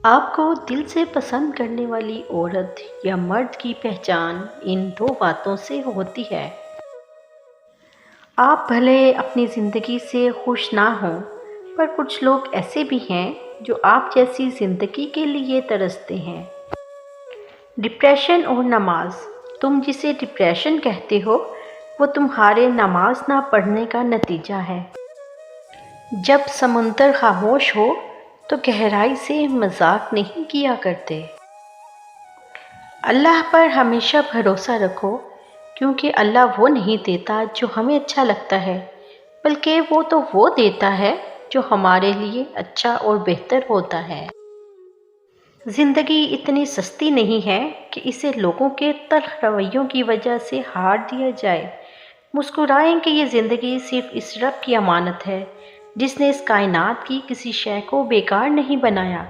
آپ کو دل سے پسند کرنے والی عورت یا مرد کی پہچان ان دو باتوں سے ہوتی ہے۔ آپ بھلے اپنی زندگی سے خوش نہ ہوں، پر کچھ لوگ ایسے بھی ہیں جو آپ جیسی زندگی کے لیے ترستے ہیں۔ ڈپریشن اور نماز۔ تم جسے ڈپریشن کہتے ہو وہ تمہارے نماز نہ پڑھنے کا نتیجہ ہے۔ جب سمندر خاموش ہو تو گہرائی سے مذاق نہیں کیا کرتے۔ اللہ پر ہمیشہ بھروسہ رکھو، کیونکہ اللہ وہ نہیں دیتا جو ہمیں اچھا لگتا ہے، بلکہ وہ دیتا ہے جو ہمارے لیے اچھا اور بہتر ہوتا ہے۔ زندگی اتنی سستی نہیں ہے کہ اسے لوگوں کے تلخ رویوں کی وجہ سے ہار دیا جائے۔ مسکرائیں کہ یہ زندگی صرف اس رب کی امانت ہے جس نے اس کائنات کی کسی شے کو بیکار نہیں بنایا۔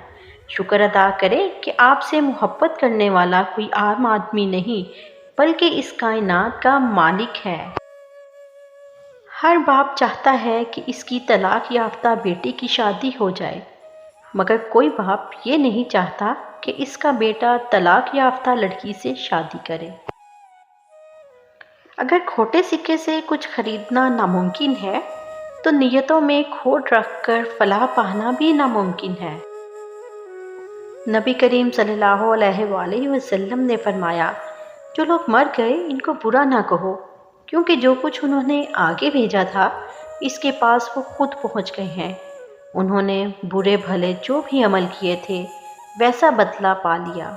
شکر ادا کریں کہ آپ سے محبت کرنے والا کوئی عام آدمی نہیں، بلکہ اس کائنات کا مالک ہے۔ ہر باپ چاہتا ہے کہ اس کی طلاق یافتہ بیٹی کی شادی ہو جائے، مگر کوئی باپ یہ نہیں چاہتا کہ اس کا بیٹا طلاق یافتہ لڑکی سے شادی کرے۔ اگر کھوٹے سکے سے کچھ خریدنا ناممکن ہے تو نیتوں میں کھوٹ رکھ کر فلاح پانا بھی ناممکن ہے۔ نبی کریم صلی اللہ علیہ وآلہ وسلم نے فرمایا، جو لوگ مر گئے ان کو برا نہ کہو، کیونکہ جو کچھ انہوں نے آگے بھیجا تھا اس کے پاس وہ خود پہنچ گئے ہیں۔ انہوں نے برے بھلے جو بھی عمل کیے تھے ویسا بدلہ پا لیا۔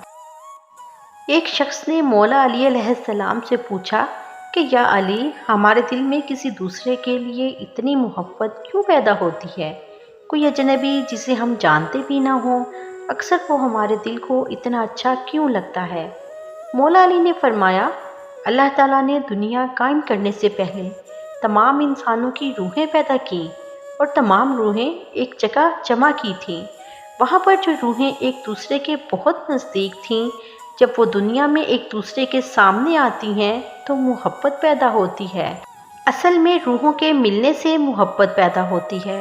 ایک شخص نے مولا علی علیہ السلام سے پوچھا کہ یا علی، ہمارے دل میں کسی دوسرے کے لیے اتنی محبت کیوں پیدا ہوتی ہے؟ کوئی اجنبی جسے ہم جانتے بھی نہ ہوں، اکثر وہ ہمارے دل کو اتنا اچھا کیوں لگتا ہے؟ مولا علی نے فرمایا، اللہ تعالیٰ نے دنیا قائم کرنے سے پہلے تمام انسانوں کی روحیں پیدا کیں اور تمام روحیں ایک جگہ جمع کی تھیں۔ وہاں پر جو روحیں ایک دوسرے کے بہت نزدیک تھیں، جب وہ دنیا میں ایک دوسرے کے سامنے آتی ہیں تو محبت پیدا ہوتی ہے۔ اصل میں روحوں کے ملنے سے محبت پیدا ہوتی ہے۔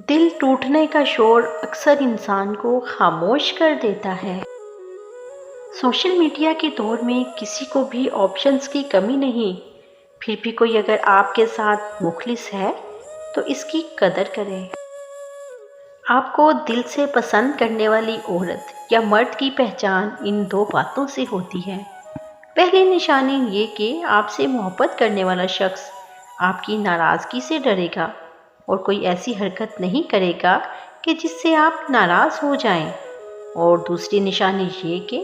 دل ٹوٹنے کا شور اکثر انسان کو خاموش کر دیتا ہے۔ سوشل میڈیا کے دور میں کسی کو بھی آپشنز کی کمی نہیں، پھر بھی کوئی اگر آپ کے ساتھ مخلص ہے تو اس کی قدر کریں۔ آپ کو دل سے پسند کرنے والی عورت یا مرد کی پہچان ان دو باتوں سے ہوتی ہے۔ پہلی نشانی یہ کہ آپ سے محبت کرنے والا شخص آپ کی ناراضگی سے ڈرے گا اور کوئی ایسی حرکت نہیں کرے گا کہ جس سے آپ ناراض ہو جائیں، اور دوسری نشانی یہ کہ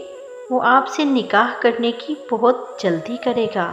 وہ آپ سے نکاح کرنے کی بہت جلدی کرے گا۔